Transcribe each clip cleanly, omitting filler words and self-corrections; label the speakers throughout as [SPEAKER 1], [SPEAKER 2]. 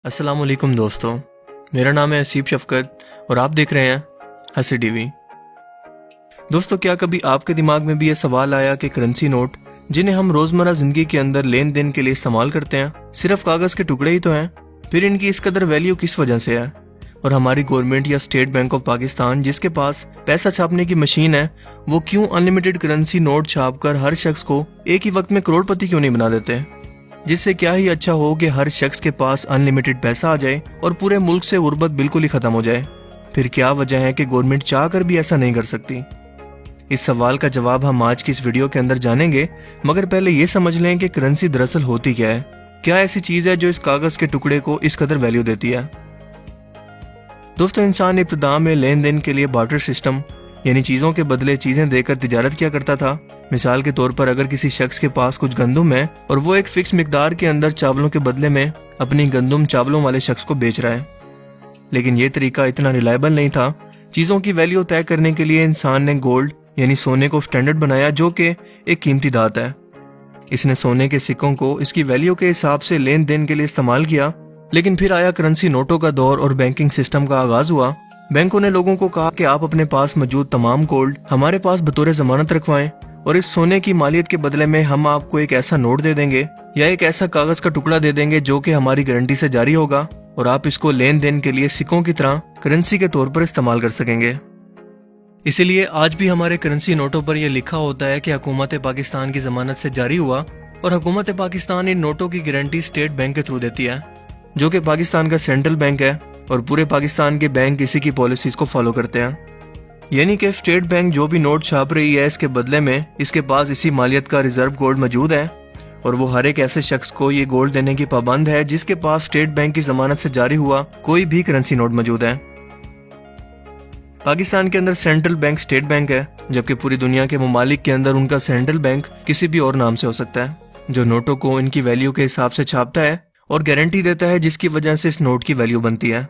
[SPEAKER 1] अस्सलाम वालेकुम दोस्तों, मेरा नाम है असीब शफकत और आप देख रहे हैं हंसी टीवी। दोस्तों, क्या कभी आपके दिमाग में भी ये सवाल आया कि करेंसी नोट जिन्हें हम रोज़मर्रा ज़िंदगी के अंदर लेन देन के लिए इस्तेमाल करते हैं सिर्फ कागज़ के टुकड़े ही तो हैं, फिर इनकी इस कदर वैल्यू किस वजह से है? और हमारी गवर्नमेंट या स्टेट बैंक ऑफ पाकिस्तान जिसके पास पैसा छापने की मशीन है, वो क्यों अनलिमिटेड करेंसी नोट छाप कर हर शख्स को एक ही वक्त में करोड़पति क्यों नहीं बना देते? जिससे क्या ही अच्छा हो कि हर शख्स के पास अनलिमिटेड पैसा आ जाए और पूरे मुल्क से गुर्बत बिल्कुल ही खत्म हो जाए। फिर क्या वजह है कि गवर्नमेंट चाह कर भी ऐसा नहीं कर सकती? इस सवाल का जवाब हम आज की इस वीडियो के अंदर जानेंगे, मगर पहले ये समझ लें कि करेंसी दरअसल होती क्या है। क्या ऐसी चीज है जो इस कागज के टुकड़े को इस कदर वैल्यू देती है? दोस्तों, इंसान इब्तिदा में लेन देन के लिए बार्टर सिस्टम यानी चीज़ों के बदले चीज़ें देकर तिजारत किया करता था। मिसाल के तौर पर अगर किसी शख्स के पास कुछ गंदम है और वो एक फिक्स मिकदार के अंदर चावलों के बदले में अपनी गंदम चावलों वाले शख्स को बेच रहा है, लेकिन ये तरीका इतना रिलायबल नहीं था। चीज़ों की वैल्यू तय करने के लिए इंसान ने गोल्ड यानी सोने को स्टैंडर्ड बनाया, जो कि एक कीमती धात है। इसने सोने के सिक्कों को इसकी वैल्यू के हिसाब से लेन देन के लिए इस्तेमाल किया। लेकिन फिर आया करेंसी नोटों का दौर और बैंकिंग सिस्टम का आगाज हुआ। बैंकों ने लोगों को कहा कि आप अपने पास मौजूद तमाम गोल्ड हमारे पास बतौर जमानत रखवाएं और इस सोने की मालियत के बदले में हम आपको एक ऐसा नोट दे देंगे या एक ऐसा कागज का टुकड़ा दे देंगे जो कि हमारी गारंटी से जारी होगा और आप इसको लेन देन के लिए सिक्कों की तरह करेंसी के तौर पर इस्तेमाल कर सकेंगे। इसीलिए आज भी हमारे करेंसी नोटों पर यह लिखा होता है कि हुकूमत पाकिस्तान की जमानत से जारी हुआ, और हुकूमत पाकिस्तान इन नोटों की गारंटी स्टेट बैंक के थ्रू देती है, जो कि पाकिस्तान का सेंट्रल बैंक है, और पूरे पाकिस्तान के बैंक इसी की पॉलिसीज को फॉलो करते हैं। यानी कि स्टेट बैंक जो भी नोट छाप रही है, इसके बदले में इसके पास इसी मालियत का रिजर्व गोल्ड मौजूद है, और वो हर एक ऐसे शख्स को ये गोल्ड देने की पाबंद है जिसके पास स्टेट बैंक की जमानत से जारी हुआ कोई भी करेंसी नोट मौजूद है। पाकिस्तान के अंदर सेंट्रल बैंक स्टेट बैंक है, जबकि पूरी दुनिया के ममालिक के अंदर उनका सेंट्रल बैंक किसी भी और नाम से हो सकता है, जो नोटों को इनकी वैल्यू के हिसाब से छापता है और गारंटी देता है, जिसकी वजह से इस नोट की वैल्यू बनती है।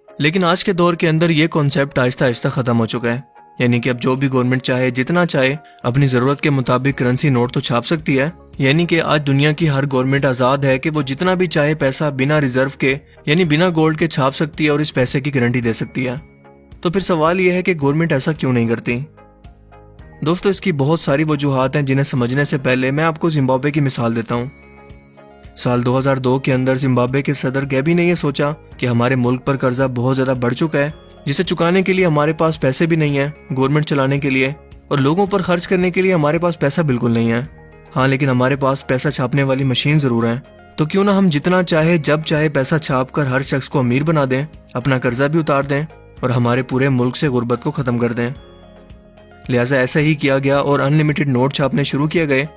[SPEAKER 1] लेकिन आज के दौर के अंदर ये कॉन्सेप्ट आहिस्ता आहिस्ता खत्म हो चुका है। यानी कि अब जो भी गवर्नमेंट चाहे जितना चाहे अपनी जरूरत के मुताबिक करेंसी नोट तो छाप सकती है। यानी कि आज दुनिया की हर गवर्नमेंट आजाद है कि वो जितना भी चाहे पैसा बिना रिजर्व के यानी बिना गोल्ड के छाप सकती है और इस पैसे की गारंटी दे सकती है। तो फिर सवाल यह है कि गवर्नमेंट ऐसा क्यों नहीं करती? दोस्तों, इसकी बहुत सारी वजूहात हैं, जिन्हें समझने से पहले मैं आपको जिम्बाब्वे की मिसाल देता हूँ। साल 2002 के अंदर जिम्बाब्वे के सदर गैबी ने यह सोचा कि हमारे मुल्क पर कर्जा बहुत ज्यादा बढ़ चुका है, जिसे चुकाने के लिए हमारे पास पैसे भी नहीं है गवर्नमेंट चलाने के लिए, और लोगों पर खर्च करने के लिए हमारे पास पैसा बिल्कुल नहीं है। हाँ, लेकिन हमारे पास पैसा छापने वाली मशीन जरूर है, तो क्यों ना हम जितना चाहे जब चाहे पैसा छाप कर हर शख्स को अमीर बना दें, अपना कर्जा भी उतार दें और हमारे पूरे मुल्क से गुर्बत को खत्म कर दें। लिहाजा ऐसा ही किया गया और अनलिमिटेड नोट छापने शुरू किए गए।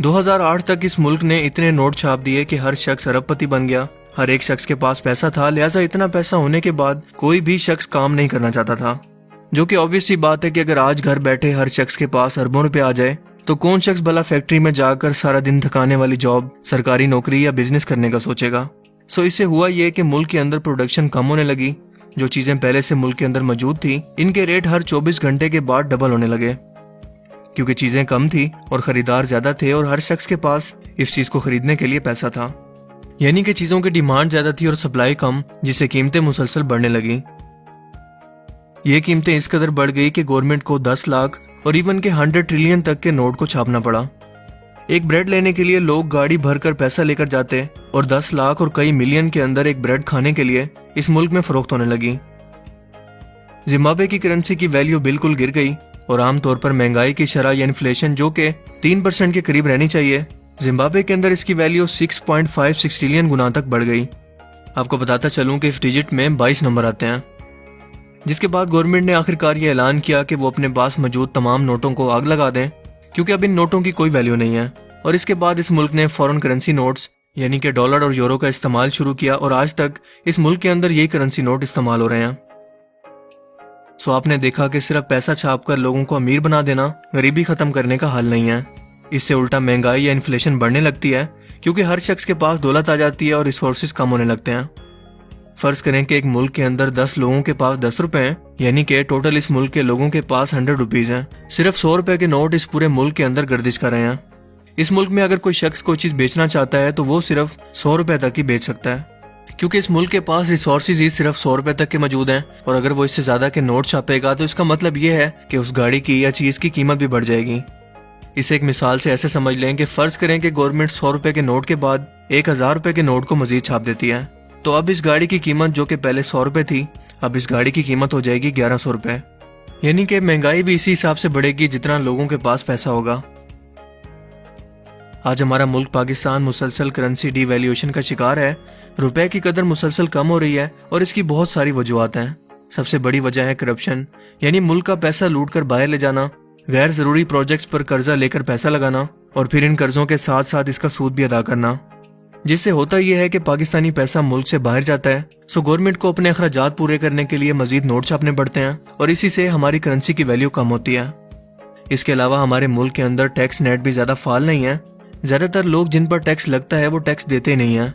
[SPEAKER 1] 2008 तक इस मुल्क ने इतने नोट छाप दिए कि हर शख्स अरबपति बन गया। हर एक शख्स के पास पैसा था, लिहाजा इतना पैसा होने के बाद कोई भी शख्स काम नहीं करना चाहता था, जो कि ऑब्वियस सी बात है कि अगर आज घर बैठे हर शख्स के पास अरबों रुपए आ जाए तो कौन शख्स भला फैक्ट्री में जाकर सारा दिन थकाने वाली जॉब, सरकारी नौकरी या बिजनेस करने का सोचेगा। सो इससे हुआ ये कि मुल्क के अंदर प्रोडक्शन कम होने लगी। जो चीजें पहले से मुल्क के अंदर मौजूद थी, इनके रेट हर 24 घंटे के बाद डबल होने लगे, क्योंकि चीजें कम थी और खरीदार ज्यादा थे और हर शख्स के पास इस चीज को खरीदने के लिए पैसा था। यानी कि चीजों की डिमांड ज्यादा थी और सप्लाई कम, जिससे कीमतें मुसलसल बढ़ने लगी। ये कीमतें इस कदर बढ़ गई कि गवर्नमेंट को 10 लाख और इवन के 100 ट्रिलियन तक के नोट को छापना पड़ा। एक ब्रेड लेने के लिए लोग गाड़ी भरकर पैसा लेकर जाते और 10 लाख और कई मिलियन के अंदर एक ब्रेड खाने के लिए इस मुल्क में फरोख्त होने लगी। जिम्बाब्वे की करेंसी की वैल्यू बिल्कुल गिर गई और आमतौर पर महंगाई की शरह या इन्फ्लेशन जो कि 3% के करीब रहनी चाहिए, जिम्बाब्वे के अंदर इसकी वैल्यू 6.56 ट्रिलियन गुना तक बढ़ गई। आपको बताता चलूं कि इस डिजिट में 22 नंबर आते हैं। जिसके बाद गवर्नमेंट ने आखिरकार ये ऐलान किया कि वो अपने पास मौजूद तमाम नोटों को आग लगा दें, क्योंकि अब इन नोटों की कोई वैल्यू नहीं है। और इसके बाद इस मुल्क ने फॉरेन करेंसी नोट्स यानी कि डॉलर और यूरो का इस्तेमाल शुरू किया, और आज तक इस मुल्क के अंदर यही करेंसी नोट इस्तेमाल हो रहे हैं। सो आपने देखा कि सिर्फ पैसा छापकर लोगों को अमीर बना देना गरीबी खत्म करने का हल नहीं है। इससे उल्टा महंगाई या इन्फ्लेशन बढ़ने लगती है, क्योंकि हर शख्स के पास दौलत आ जाती है और रिसोर्सेज कम होने लगते हैं। फर्ज करें कि एक मुल्क के अंदर 10 लोगों के पास 10 रुपए हैं, यानी कि टोटल इस मुल्क के लोगों के पास 100 रुपीज हैं। सिर्फ 100 रुपए के नोट इस पूरे मुल्क के अंदर गर्दिश कर रहे हैं। इस मुल्क में अगर कोई शख्स कोई चीज बेचना चाहता है तो वो सिर्फ 100 रुपए तक ही बेच सकता है, क्योंकि इस मुल्क के पास रिसोर्सेज ही सिर्फ 100 रुपए तक के मौजूद हैं, और अगर वो इससे ज्यादा के नोट छापेगा तो इसका मतलब ये है कि उस गाड़ी की या चीज की कीमत भी बढ़ जाएगी। इसे एक मिसाल से ऐसे समझ लें कि फर्ज करें कि गवर्नमेंट 100 रुपए के नोट के बाद 1000 रुपए के नोट को मजीद छाप देती है, तो अब इस गाड़ी की कीमत जो कि पहले 100 रुपए थी, अब इस गाड़ी की कीमत हो जाएगी 1100 रुपए। यानी कि महंगाई भी इसी हिसाब से बढ़ेगी जितना लोगों के पास पैसा होगा। आज हमारा मुल्क पाकिस्तान मुसलसल करेंसी डिवैल्यूएशन का शिकार है। रुपए की कदर मुसलसल कम हो रही है और इसकी बहुत सारी वजूहत हैं। सबसे बड़ी वजह है करप्शन, यानी मुल्क का पैसा लूट कर बाहर ले जाना, गैर जरूरी प्रोजेक्ट्स पर कर्जा लेकर पैसा लगाना और फिर इन कर्जों के साथ साथ इसका सूद भी अदा करना, जिससे होता यह है कि पाकिस्तानी पैसा मुल्क से बाहर जाता है। सो गवर्नमेंट को अपने अखराजात पूरे करने के लिए मजीद नोट छापने पड़ते हैं और इसी से हमारी करेंसी की वैल्यू कम होती है। इसके अलावा हमारे मुल्क के अंदर टैक्स नेट भी ज्यादा फाल नहीं है। ज्यादातर लोग जिन पर टैक्स लगता है वो टैक्स देते नहीं है।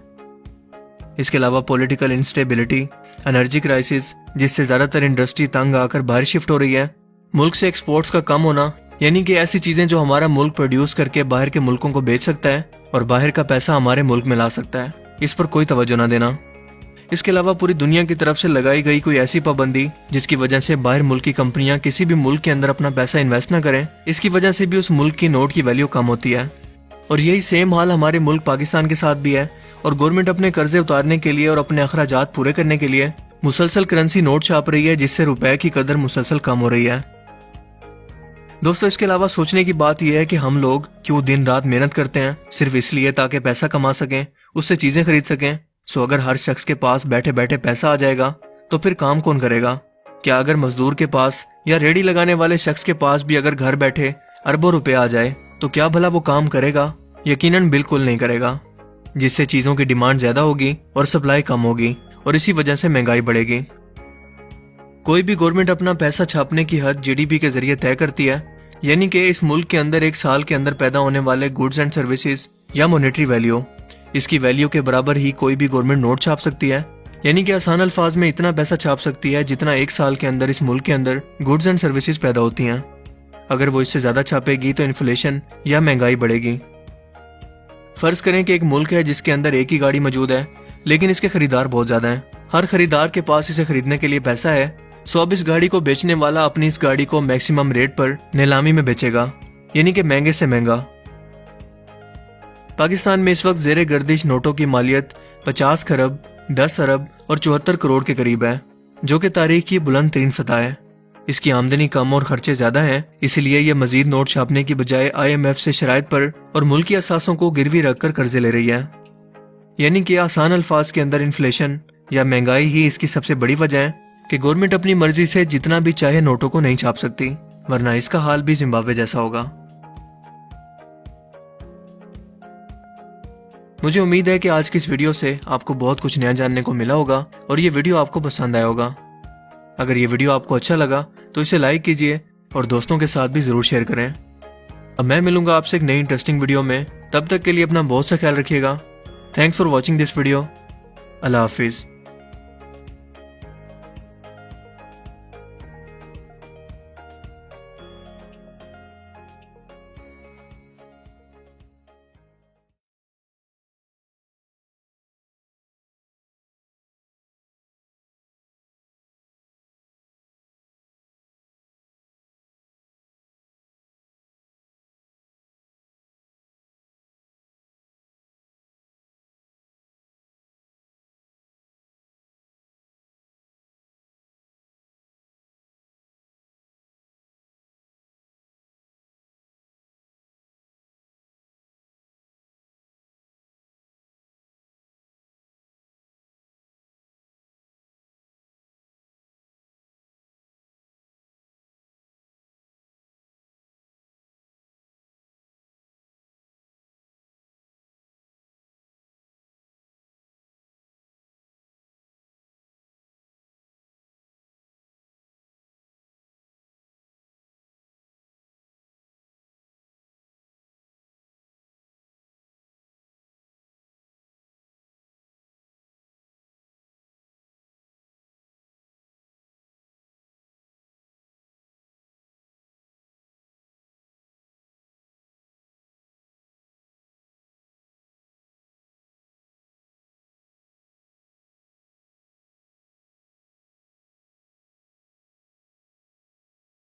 [SPEAKER 1] इसके अलावा पॉलिटिकल इंस्टेबिलिटी, एनर्जी क्राइसिस, जिससे ज्यादातर इंडस्ट्री तंग आकर बाहर शिफ्ट हो रही है, मुल्क से एक्सपोर्ट्स का कम होना, यानी कि ऐसी चीजें जो हमारा मुल्क प्रोड्यूस करके बाहर के मुल्कों को बेच सकता है और बाहर का पैसा हमारे मुल्क में ला सकता है, इस पर कोई तवज्जो ना देना। इसके अलावा पूरी दुनिया की तरफ से लगाई गई कोई ऐसी पाबंदी जिसकी वजह से बाहर मुल्क की कंपनियां किसी भी मुल्क के अंदर अपना पैसा इन्वेस्ट न करें, इसकी वजह से भी उस मुल्क की नोट की वैल्यू कम होती है। और यही सेम हाल हमारे मुल्क पाकिस्तान के साथ भी है, और गवर्नमेंट अपने कर्जे उतारने के लिए और अपने अखराजात पूरे करने के लिए मुसलसल करेंसी नोट छाप रही है, जिससे रुपए की कदर मुसलसल कम हो रही है। दोस्तों, इसके अलावा सोचने की बात यह है कि हम लोग क्यों दिन रात मेहनत करते हैं, सिर्फ इसलिए ताकि पैसा कमा सकें, उससे चीजें खरीद सकें। सो अगर हर शख्स के पास बैठे बैठे पैसा आ जाएगा तो फिर काम कौन करेगा? क्या अगर मजदूर के पास या रेडी लगाने वाले शख्स के पास भी अगर घर बैठे अरबों रुपए आ जाए तो क्या भला वो काम करेगा? यकीनन बिल्कुल नहीं करेगा, जिससे चीजों की डिमांड ज्यादा होगी और सप्लाई कम होगी और इसी वजह से महंगाई बढ़ेगी। कोई भी गवर्नमेंट अपना पैसा छापने की हद जीडीपी के जरिए तय करती है, यानी कि इस मुल्क के अंदर एक साल के अंदर पैदा होने वाले गुड्स एंड सर्विसेज या मॉनेटरी वैल्यू, इसकी वैल्यू के बराबर ही कोई भी गवर्नमेंट नोट छाप सकती है। यानी कि आसान अल्फाज में इतना पैसा छाप सकती है जितना एक साल के अंदर इस मुल्क के अंदर गुड्स एंड सर्विसेज पैदा होती हैं। अगर वो इससे ज्यादा छापेगी तो इन्फ्लेशन या महंगाई बढ़ेगी। फर्ज करें कि एक मुल्क है जिसके अंदर एक ही गाड़ी मौजूद है, लेकिन इसके खरीदार बहुत ज्यादा हैं। हर खरीदार के पास इसे खरीदने के लिए पैसा है। सो अब इस गाड़ी को बेचने वाला अपनी इस गाड़ी को मैक्सिमम रेट पर नीलामी में बेचेगा, यानी कि महंगे से महंगा। पाकिस्तान में इस वक्त जेरे गर्दिश नोटों की मालियत 50 खरब, 10 अरब और 74 करोड़ के करीब है, जो कि तारीख की बुलंद तरीन सतह है। इसकी आमदनी कम और खर्चे ज्यादा हैं, इसलिए यह मजीद नोट छापने की बजाय IMF से शराइत पर और मुल्की असासों को गिरवी रखकर कर्जे ले रही है। यानी कि आसान अल्फाज के अंदर इन्फ्लेशन या महंगाई ही इसकी सबसे बड़ी वजह है कि गवर्नमेंट अपनी मर्जी से जितना भी चाहे नोटों को नहीं छाप सकती, वरना इसका हाल भी जिम्बाब्वे जैसा होगा। मुझे उम्मीद है कि आज की इस वीडियो से आपको बहुत कुछ नया जानने को मिला होगा और ये वीडियो आपको पसंद आया होगा। अगर ये वीडियो आपको अच्छा लगा तो इसे लाइक कीजिए और दोस्तों के साथ भी जरूर शेयर करें। अब मैं मिलूंगा आपसे एक नई इंटरेस्टिंग वीडियो में, तब तक के लिए अपना बहुत सा ख्याल रखिएगा। Thanks for watching this video. Allah Hafiz.